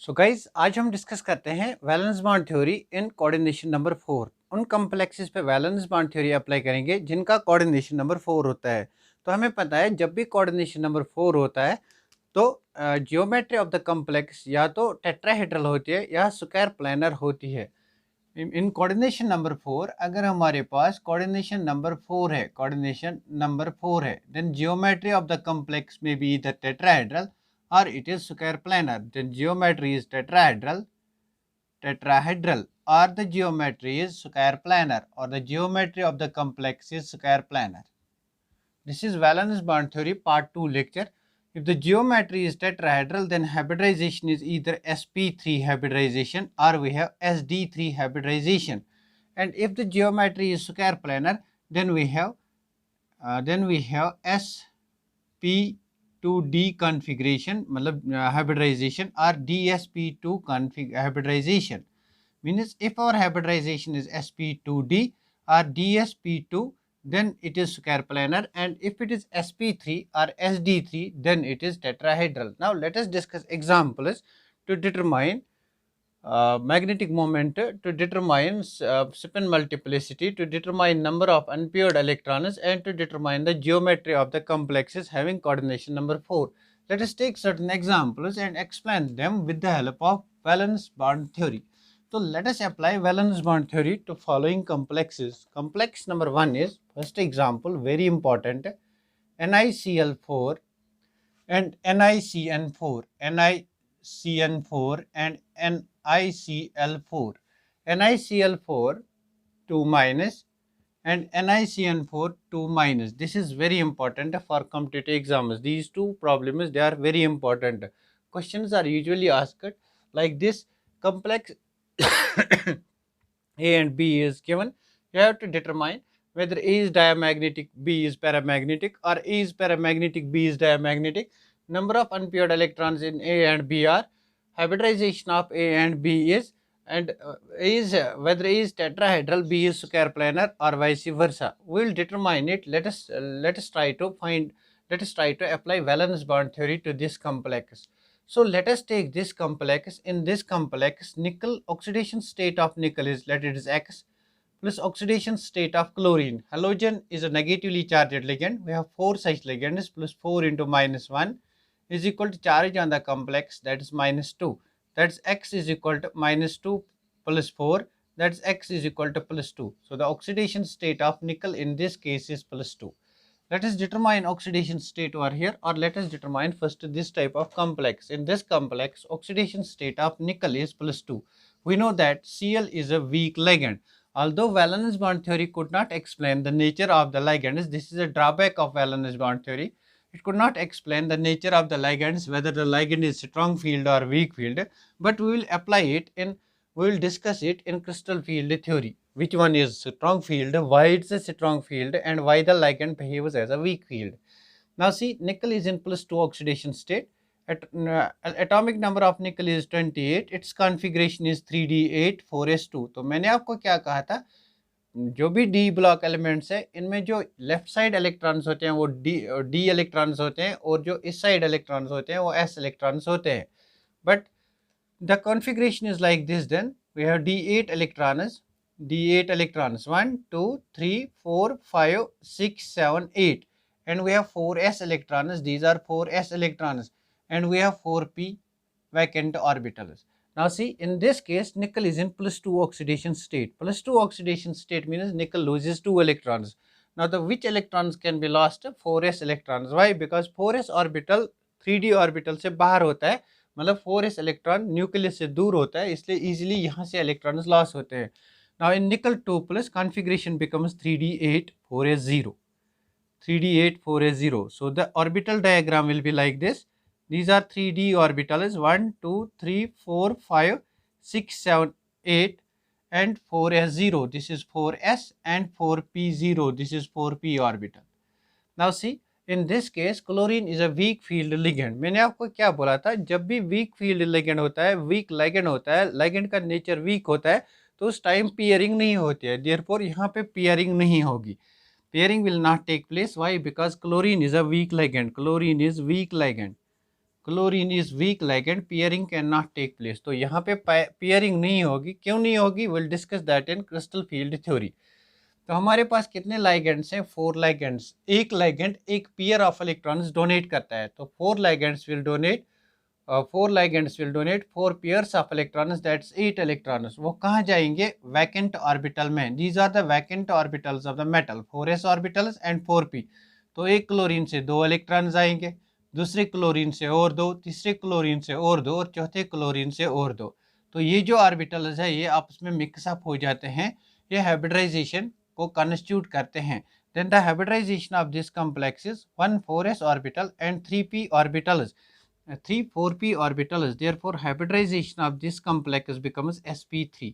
So guys आज हम discuss करते हैं valence bond theory in coordination number 4। उन कॉम्प्लेक्सेस पे वैलेंस बॉन्ड थ्योरी अप्लाई करेंगे जिनका कोऑर्डिनेशन नंबर 4 होता है। तो हमें पता है जब भी कोऑर्डिनेशन नंबर 4 होता है तो जियोमेट्री ऑफ द कॉम्प्लेक्स या तो टेट्राहेड्रल होती है या स्क्वायर प्लानर होती है। इन कोऑर्डिनेशन नंबर 4 अगर हमारे पास कोऑर्डिनेशन नंबर 4 है then geometry of the complex में B the tetrahedral or it is square planar, then geometry is tetrahedral or the geometry is square planar or the geometry of the complex is square planar. This is valence bond theory part 2 lecture. If the geometry is tetrahedral, then hybridization is either sp3 hybridization or we have sd3 hybridization. And if the geometry is square planar, then we have sp to D configuration मतलब hybridization or DSP2 hybridization. Means if our hybridization is sp2d or dsp2 then it is square planar, and if it is sp3 or sd3 then it is tetrahedral. Now let us discuss examples to determine magnetic moment, to determine spin multiplicity, to determine number of unpaired electrons, and to determine the geometry of the complexes having coordination number 4. Let us take certain examples and explain them with the help of valence bond theory. So let us apply valence bond theory to following complexes. Complex number 1 is, first example, very important, NiCl4 and NiCN4, NiCN4 and NiCl4. NiCl4 2 minus and NiCN4 2 minus. This is very important for competitive exams. These two problems, they are very important. Questions are usually asked like this: complex A and B is given. You have to determine whether A is diamagnetic, B is paramagnetic, or A is paramagnetic, B is diamagnetic. Number of unpaired electrons in A and B are. Hybridization of A and B is, and whether A is tetrahedral, B is square planar, or vice versa. We will determine it. Let us try to apply valence bond theory to this complex. So let us take this complex. In this complex, nickel oxidation state of nickel is, let it is X, plus oxidation state of chlorine. Halogen is a negatively charged ligand. We have 4 such ligands, plus 4 into minus 1 is equal to charge on the complex, that is minus 2. That's X is equal to minus 2 plus 4, that's X is equal to plus 2. So the oxidation state of nickel in this case is plus 2. Let us determine oxidation state over here, or let us determine first this type of complex. In this complex, oxidation state of nickel is plus 2. We know that Cl is a weak ligand. Although valence bond theory could not explain the nature of the ligands, this is a drawback of valence bond theory. It could not explain the nature of the ligands, whether the ligand is strong field or weak field, but we will apply it in, we will discuss it in crystal field theory. Which one is strong field, why it's a strong field, and why the ligand behaves as a weak field. Now see, nickel is in plus 2 oxidation state. Atomic number of nickel is 28. Its configuration is 3d8 4s2. तो मैंने आपको क्या कहा था, जो भी D block elements है इनमें जो लेफ्ट साइड इलेक्ट्रॉन्स होते हैं वो डी इलेक्ट्रॉन्स होते हैं, और जो इस साइड इलेक्ट्रॉन्स होते हैं वो एस इलेक्ट्रॉन्स होते हैं. But the configuration is like this. Then we have d8 electrons, 1 2 3 4 5 6 7 8, and we have 4s electrons. These are 4s electrons, and we have 4p vacant orbitals. Now see, in this case nickel is in plus 2 oxidation state. Plus 2 oxidation state means nickel loses 2 electrons. Now the which electrons can be lost? 4s electrons. Why? Because 4s orbital 3d orbital से बाहर होता है, मतलब 4s electron nucleus से दूर होता है, इसलिए इजीली यहाँ से इलेक्ट्रॉन्स लॉस होते हैं. नाउ इन निकल 2 plus configuration becomes 3d8 4s0, 3d8 4s0. So the orbital diagram will be like this. These are 3d orbitals 1 2 3 4 5 6 7 8 and 4s0. This is 4s and 4p0. This is 4p orbital. Now see, in this case chlorine is a weak field ligand. मैंने आपको क्या बोला था, जब भी weak field ligand होता है, weak ligand होता है, ligand का nature weak होता है, तो उस टाइम पेयरिंग नहीं होती है. therefore यहाँ पे पेयरिंग नहीं होगी, pairing will not take place. Why? Because chlorine is a weak ligand. Chlorine is weak ligand. Chlorine is weak ligand, pairing can not take place. तो यहाँ पे पेयरिंग नहीं होगी, क्यों नहीं होगी, will discuss that in crystal field theory. तो हमारे पास कितने लाइगेंड्स हैं, 4 लाइगेंड्स। एक लाइगेंड एक पेयर ऑफ इलेक्ट्रॉन्स डोनेट करता है, तो 4 ligands will donate 4 pairs of electrons, that's 8 electrons. वो कहाँ जाएंगे, वैकेंट ऑर्बिटल में। These are the vacant orbitals of the metal, 4s orbitals and 4p। तो एक क्लोरीन से 2 इलेक्ट्रॉन्स आएंगे, दूसरे क्लोरीन से और 2, तीसरे क्लोरीन से और 2 और चौथे क्लोरीन से और 2। तो ये जो ऑर्बिटल्स है ये आपस में मिक्सअप हो जाते हैं, ये हाइब्रिडाइजेशन को कॉन्स्टिट्यूट करते हैं। Then the hybridization of this complex is 1 4s orbital and 3p orbitals, 3 4p orbitals. Therefore hybridization of this complex becomes sp3।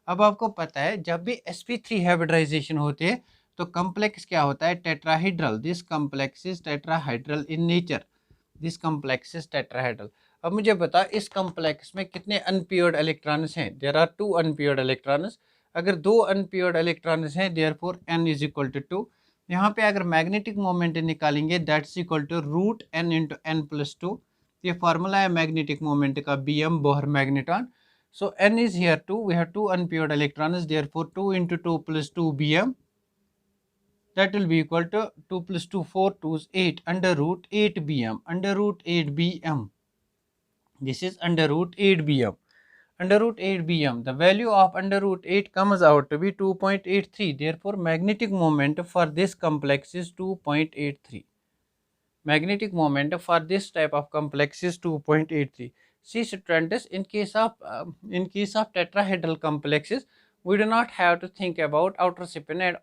अब आपको पता है जब भी sp3 हाइब्रिडाइजेशन होती है तो कॉम्प्लेक्स क्या होता है, tetrahedral. This complex is tetrahedral in nature, this complex is tetrahedral. अब मुझे बता इस कॉम्प्लेक्स में कितने अनपेयर्ड इलेक्ट्रॉन्स हैं, देयर आर 2 अनपेयर्ड इलेक्ट्रॉन्स। अगर 2 अनपेयर्ड इलेक्ट्रॉन्स हैं, therefore n is equal to 2। यहाँ पे अगर मैग्नेटिक मोमेंट निकालेंगे that's equal to root n into n+2। ये फार्मूला है मैग्नेटिक मोमेंट का, bm Bohr magneton. So n is here 2, we have 2 unpaired electrons, therefore 2 into 2 + 2 bm, that will be equal to 2 + 2 4, 2 is 8, under root 8 bm, under root 8 bm. This is under root 8 bm. Under root 8 bm, the value of under root 8 comes out to be 2.83. Therefore magnetic moment for this complex is 2.83. Magnetic moment for this type of complex is 2.83. See students, in case of tetrahedral complexes, we do not have to think about outer spin and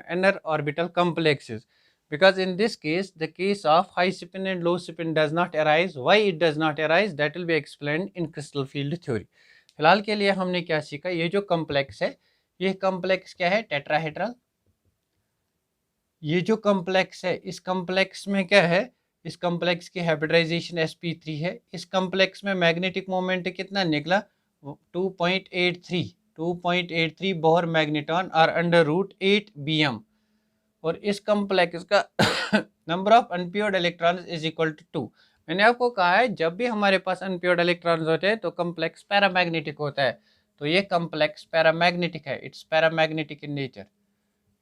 inner orbital complexes, because in this case the case of high spin and low spin does not arise. Why it does not arise, that will be explained in crystal field theory. फिलहाल के लिए हमने क्या सीखा, ये जो complex है ये कॉम्प्लेक्स क्या है, टेट्राहेड्रल। ये जो कॉम्प्लेक्स है इस कॉम्प्लेक्स में क्या है, इस कॉम्प्लेक्स की हाइब्रिडाइजेशन sp3 है। इस कॉम्प्लेक्स में मैग्नेटिक मोमेंट कितना निकला, 2.83 बोहर मैग्नेटॉन और अंडर रूट 8 bm। और इस कॉम्प्लेक्स का number of unpaired electrons is equal to 2। मैंने आपको कहा है जब भी हमारे पास अनपेयर्ड इलेक्ट्रॉन्स होते हैं तो कॉम्प्लेक्स पैरामैग्नेटिक होता है। तो ये कॉम्प्लेक्स पैरामैग्नेटिक है, it's paramagnetic in nature,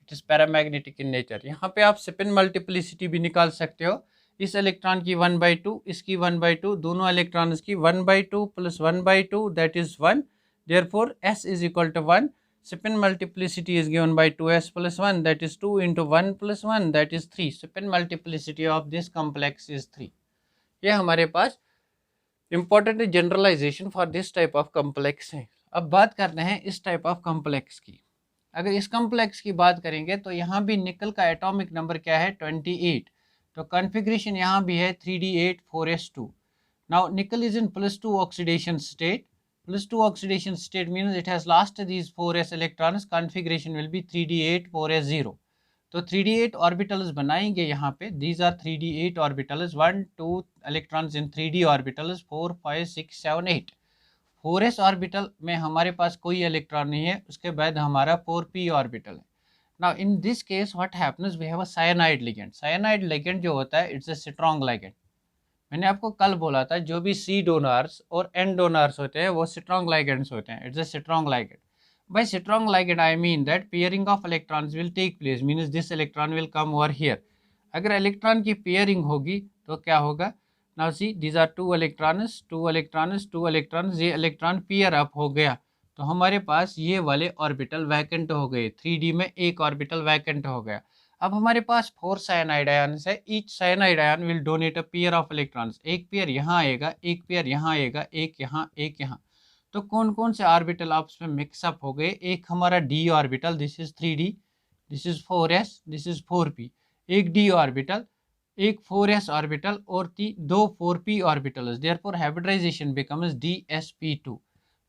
it is paramagnetic in nature. यहाँ पे आप स्पिन मल्टीप्लिसिटी भी निकाल सकते हो। इस इलेक्ट्रॉन की 1/2, इसकी 1/2, दोनों इलेक्ट्रॉन्स की 1/2 + 1/2 that is 1। Therefore s is equal to 1। Spin multiplicity is given by 2s + 1, that is 2 into 1 + 1, that is 3. Spin multiplicity of this complex is 3. ये हमारे पास important generalization for this type of complex है। अब बात करते हैं इस type of complex की। अगर इस complex की बात करेंगे तो यहाँ भी निकल का एटॉमिक नंबर क्या है, 28। तो कॉन्फ़िगरेशन यहाँ भी है 3d8 4s2। नाउ निकल is in +2 oxidation state. +2 oxidation state means it has lost these 4s electrons. Configuration will be 3d8 4s0. तो 3d8 orbitals बनाएंगे यहाँ पे। These are 3d8 orbitals, 1 2 electrons in 3d orbitals, 4 5 6 7 8। 4s orbital में हमारे पास कोई electron नहीं है, उसके बाद हमारा 4p ऑर्बिटल है। Now in this case what happens, we have a cyanide ligand. Cyanide ligand जो होता है it's a strong ligand। मैंने आपको कल बोला था जो भी सी डोनर्स और एन डोनर्स होते हैं वो स्ट्रॉन्ग लाइगेंड्स होते हैं, it's a strong ligand. By strong ligand I mean that pairing of electrons will take place, means this electron will come over here. अगर इलेक्ट्रॉन की पेयरिंग होगी तो क्या होगा, now see these are 2 electrons 2 electrons 2 electrons, ये electron pair up हो गया तो हमारे पास ये वाले ऑर्बिटल वैकेंट हो गए, 3D में एक ऑर्बिटल वैकेंट हो गया। अब हमारे पास 4 साइनाइड आयन्स है, each cyanide ion will donate a pair of electrons. एक पेयर यहाँ आएगा, एक पेयर यहाँ आएगा, एक यहाँ एक यहाँ। तो कौन कौन से ऑर्बिटल आपस में मिक्सअप हो गए, एक हमारा d orbital, this is 3d, this is 4s, this is 4p। एक d ऑर्बिटल, एक 4s ऑर्बिटल और 2 4p orbitals, therefore hybridisation becomes dsp2।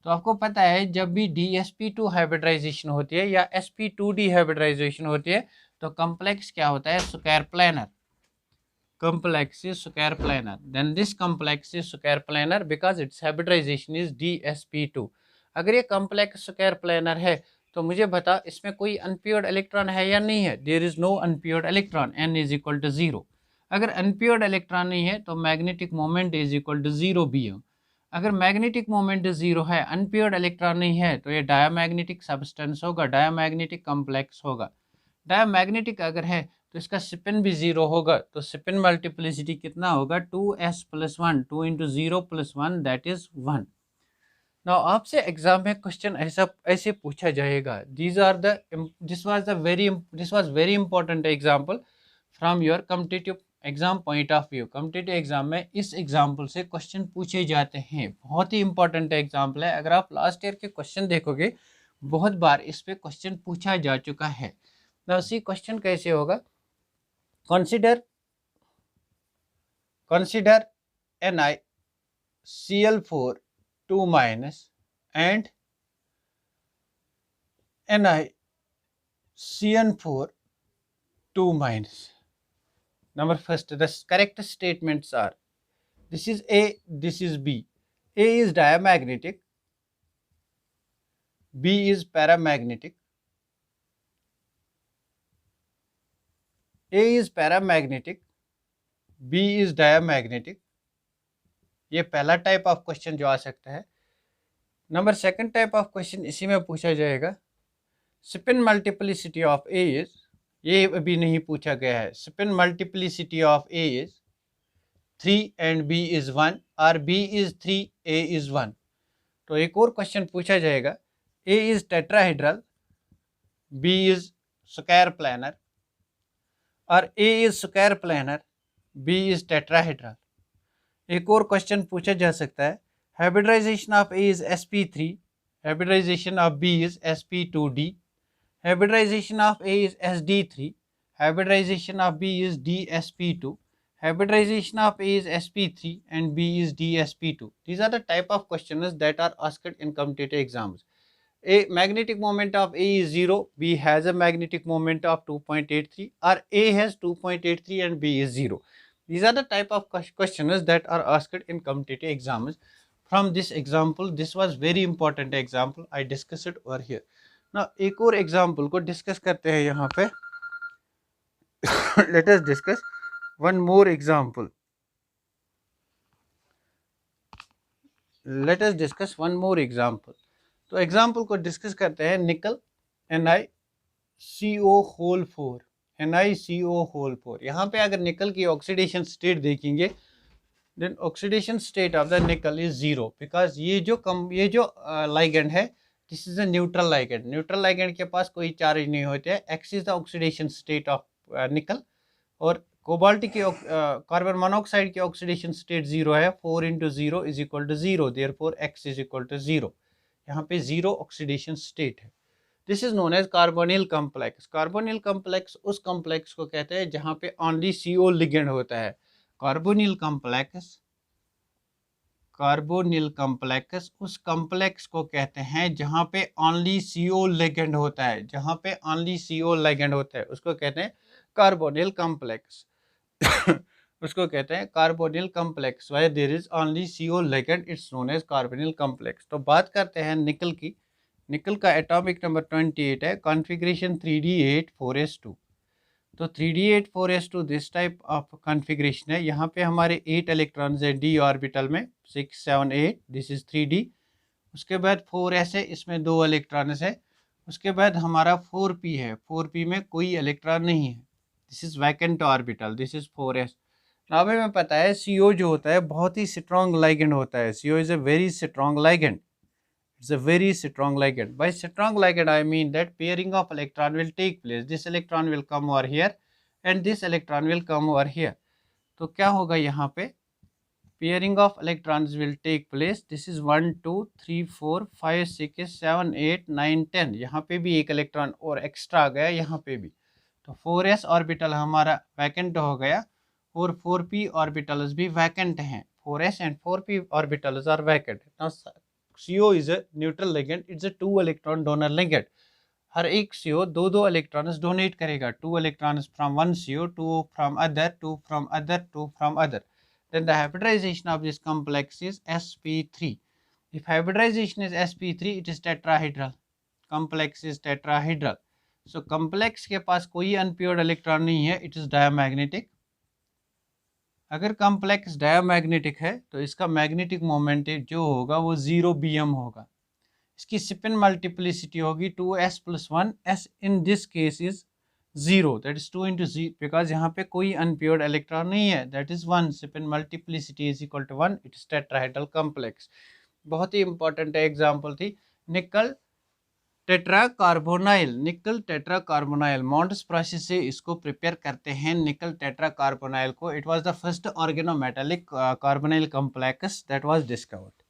तो आपको पता है जब भी dsp2 हाइब्रिडाइजेशन होती है या sp2d हाइब्रिडाइजेशन होती है तो कॉम्प्लेक्स क्या होता है, square planar. complex is square planar, then this complex is square planar because its hybridization is dsp2। अगर ये complex square planar है तो मुझे बता इसमें कोई unpaired इलेक्ट्रॉन है या नहीं है, there is no unpaired electron, n is equal to 0। अगर अनप्योर्ड इलेक्ट्रॉन नहीं है तो magnetic moment is equal to 0 Bm। अगर मैग्नेटिक मोमेंट 0 है, अनप्योर्ड इलेक्ट्रॉन नहीं है, तो ये डायमैग्नेटिक सब्सटेंस होगा, डायमैग्नेटिक कॉम्प्लेक्स होगा। डायमैग्नेटिक अगर है तो इसका स्पिन भी 0 होगा, तो स्पिन मल्टीप्लिसिटी कितना होगा 2s+1, 2 into 0+1 that is 1। Now आपसे एग्जाम में क्वेश्चन ऐसे पूछा जाएगा, this was very important example from your competitive exam point of view. Competitive exam में इस एग्जाम्पल से क्वेश्चन पूछे जाते हैं, बहुत ही इंपॉर्टेंट एग्जाम्पल है। अगर आप लास्ट ईयर के क्वेश्चन देखोगे, बहुत बार इस पे क्वेश्चन पूछा जा चुका है। ना उसी क्वेश्चन कैसे होगा, consider NiCl4 2 minus and NiCN4 2 minus. Number first, the correct statements are, this is A, this is B. A is diamagnetic, B is paramagnetic. A is paramagnetic, B is diamagnetic. ये पहला type of question जो आ सकता है। Number second type of question इसी में पूछा जाएगा, spin multiplicity of A is, ये अभी नहीं पूछा गया है, spin multiplicity of A is 3 and B is 1 और बी इज 3 ए इज 1। तो एक और क्वेश्चन पूछा जाएगा, A is tetrahedral, B is square planar और A is square planar, B is tetrahedral. एक और क्वेश्चन पूछा जा सकता है, hybridization of A is sp3, hybridization of B is sp2d, hybridization of A is sd3, hybridization of B is dsp2, hybridization of A is sp3 and B is dsp2. These are the type of questions that are asked in competitive exams. A magnetic moment of A is 0, B has a magnetic moment of 2.83 or A has 2.83 and B is 0. These are the type of questions that are asked in competitive exams. From this example, this was very important example, I discussed it over here. Now एक और example को discuss करते हैं यहाँ पे. Let us discuss one more example. Let us discuss one more example. तो example को discuss करते हैं, निकल NiCO4, NiCO4। यहाँ पे अगर निकल की ऑक्सीडेशन स्टेट देखेंगे, then oxidation state of the nickel is 0, because ये जो लाइगेंड है, this is a neutral ligand. Neutral ligand के पास कोई चार्ज नहीं होते हैं। X is the oxidation state of nickel और कोबाल्ट की कार्बन मोनोऑक्साइड की ऑक्सीडेशन स्टेट 0 है। 4 into 0 is equal to 0, therefore X is equal to 0। यहाँ पे 0 ऑक्सीडेशन स्टेट है। This is known as carbonyl complex. Carbonyl complex उस complex को कहते हैं जहाँ पे ओनली CO लिगेंड होता है। कार्बोनिल कॉम्प्लेक्स उस कॉम्प्लेक्स को कहते हैं जहाँ पे ओनली CO लिगेंड होता है, जहाँ पे ओनली CO लिगेंड होता है उसको कहते हैं कार्बोनिल कॉम्प्लेक्स। उसको कहते हैं carbonyl complex. Why there is only CO ligand, it's known as carbonyl complex. तो बात करते हैं निकल की। निकल का एटॉमिक नंबर 28 है, कॉन्फ़िगरेशन 3d8 4s2। तो 3d8 4s2 this type of configuration है। यहाँ पे हमारे 8 इलेक्ट्रॉन्स है d ऑर्बिटल में, 6 7 8, दिस इज 3d। उसके बाद 4s है, इसमें 2 इलेक्ट्रॉन्स है। उसके बाद हमारा 4p है, 4p में कोई इलेक्ट्रॉन नहीं है, this is vacant orbital, this is 4s। अब हमें पता है CO जो होता है बहुत ही स्ट्रॉन्ग लाइगेंड होता है। CO is a very strong ligand, it's a very strong ligand. By strong ligand I mean that pairing of electron will take place. This electron will come over here and this electron will come over here. तो क्या होगा यहाँ पे, pairing of electrons will take place. This is 1 2 3 4 5 6 7 8 9 10। यहाँ पे भी एक electron और एक्स्ट्रा आ गया यहाँ पे भी। तो 4s ऑर्बिटल हमारा वैकेंट हो गया और 4p ऑर्बिटल्स भी वैकेंट हैं। 4s and 4p orbitals are vacant. Now CO is a neutral ligand, it's a 2 electron donor ligand. हर एक CO दो इलेक्ट्रॉन्स डोनेट करेगा, 2 electrons from one CO, 2 from other, 2 from other, 2 from other. Then the hybridization of this complex is sp3. If hybridization is sp3, it is tetrahedral. Complex is tetrahedral. So complex के पास कोई unpaired electron नहीं है, it is diamagnetic. अगर complex diamagnetic है तो इसका magnetic moment जो होगा वो 0 bm होगा। इसकी स्पिन मल्टीप्लिसिटी होगी 2s+1, s in this case is 0, that is 2 into 0 because यहाँ पे कोई अनप्योर्ड इलेक्ट्रॉन नहीं है, that is 1, spin multiplicity is equal to 1, it is tetrahedral complex. बहुत ही इंपॉर्टेंट एग्जांपल थी निकल टेट्राकार्बोनाइल। निकल टेट्राकार्बोनाइल मॉन्ट्स प्रोसेस से इसको प्रिपेयर करते हैं निकल टेट्राकार्बोनाइल को। It was the first organometallic carbonyl complex that was discovered.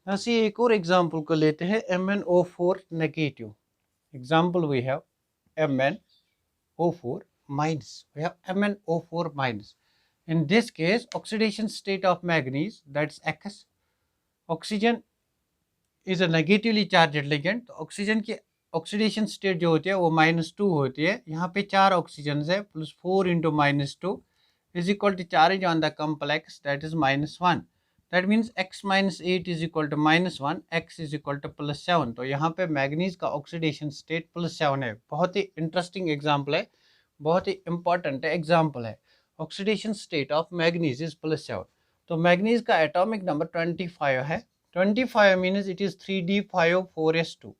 ऐसे एक और एग्जांपल को लेते हैं MnO4 negative. Example we have MnO4 minus, we have MnO4 minus. In this case oxidation state of manganese, that's X, oxygen is a negatively charge ligand. तो oxygen की oxidation state जो होती है वो -2 होती है। यहाँ पे 4 ऑक्सीजन है, plus 4 into -2 is equal to charge on the complex that is -1। That means x - 8 is equal to -1, x is equal to +7। तो यहाँ पे मैग्नीज का ऑक्सीडेशन स्टेट +7 है। बहुत ही इंटरेस्टिंग एग्जाम्पल है, बहुत ही इंपॉर्टेंट एग्जाम्पल है। Oxidation state of manganese is +7। तो मैग्नीज का एटॉमिक नंबर 25 है। 25 means it is 3d54s2.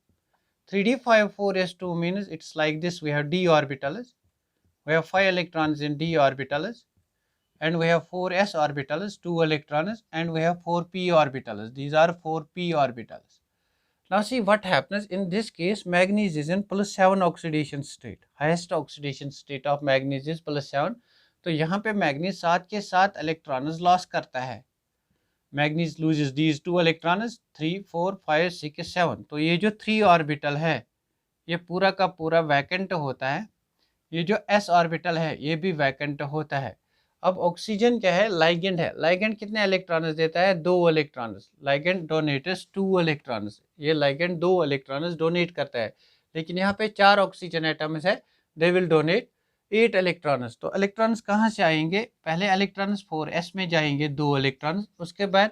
3d54s2 means it's like this. We have d orbitals, we have 5 electrons in d orbitals, and we have 4s orbitals, 2 electrons, and we have 4p orbitals. These are 4p orbitals. Now see what happens in this case. Manganese is in +7 oxidation state. Highest oxidation state of manganese is +7. तो यहाँ पे manganese 7 के 7 electrons loss करता है। Manganese loses these 2 electrons, 3 4 5 6 7। तो ये जो 3 orbital है ये पूरा का पूरा वैकेंट होता है। ये जो s ऑर्बिटल है ये भी वैकेंट होता है। अब ऑक्सीजन क्या है, लाइगेंड है। लाइगेंड कितने इलेक्ट्रॉन्स देता है, 2 इलेक्ट्रॉन्स। Ligand donates 2 electrons. ये लाइगेंड 2 इलेक्ट्रॉन्स डोनेट करता है, लेकिन यहाँ पे 4 ऑक्सीजन एटम्स है, दे विल डोनेट 8 इलेक्ट्रॉन्स। तो इलेक्ट्रॉन्स कहाँ से आएंगे, पहले इलेक्ट्रॉन्स 4s में जाएंगे 2 इलेक्ट्रॉन्स, उसके बाद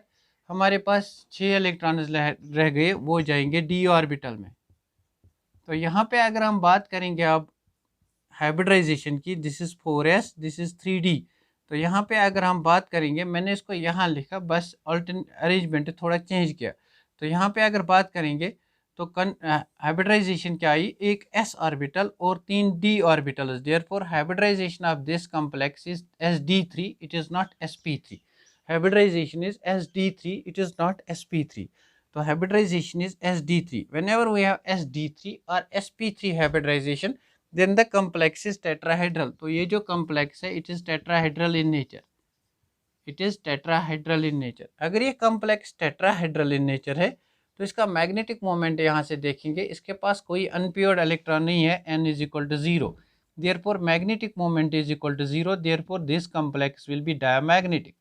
हमारे पास 6 इलेक्ट्रॉन्स रह गए, वो जाएंगे d ऑर्बिटल में। तो यहाँ पे अगर हम बात करेंगे अब हाइब्रिडाइजेशन की, this is 4s, this is 3d। तो यहाँ पे अगर हम बात करेंगे, मैंने इसको यहाँ लिखा, बस अरेंजमेंट थोड़ा चेंज किया। तो यहाँ पे अगर बात करेंगे तो हाइब्रिडाइजेशन क्या आई, एक s ऑर्बिटल और 3 d orbitals. Therefore hybridization of this complex is sd3, it is not sp3। hybridization is sd3, it is not sp3। तो hybridization is sd3। whenever we have sd3 or sp3 hybridization, then the complex is tetrahedral। तो ये जो complex है it is tetrahedral in nature, it is tetrahedral in nature। अगर ये complex tetrahedral in nature है तो इसका मैग्नेटिक मोमेंट यहाँ से देखेंगे, इसके पास कोई अनप्योर्ड इलेक्ट्रॉन नहीं है, n is equal to 0। therefore magnetic moment is equal to 0, therefore this complex will be diamagnetic।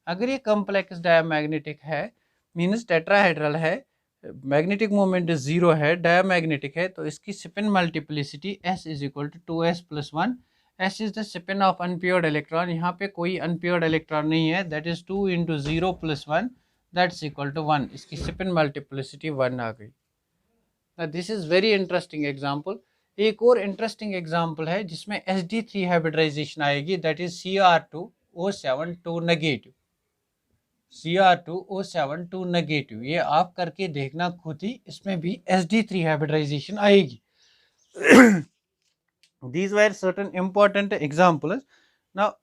अगर ये कॉम्प्लेक्स डायमैग्नेटिक है, मीन्स टेट्राहेड्रल है, मैग्नेटिक मोमेंट 0 है, डायमैग्नेटिक है, तो इसकी spin multiplicity s is equal to 2s+1। s is the spin of unpaired electron, यहाँ पे कोई अनप्योर्ड इलेक्ट्रॉन नहीं है, that is 2 into 0 + 1, that's equal to 1। इसकी स्पिन मल्टीप्लिसिटी 1 आ गई। This is very interesting example. एक और इंटरेस्टिंग एग्जाम्पल है जिसमें sd3 हाइब्रिडाइजेशन आएगी, that is Cr2O7 2 negative, Cr2O7 2 negative. ये आप करके देखना खुद ही, इसमें भी sd3 हाइब्रिडाइजेशन आएगी। These were certain important examples। Now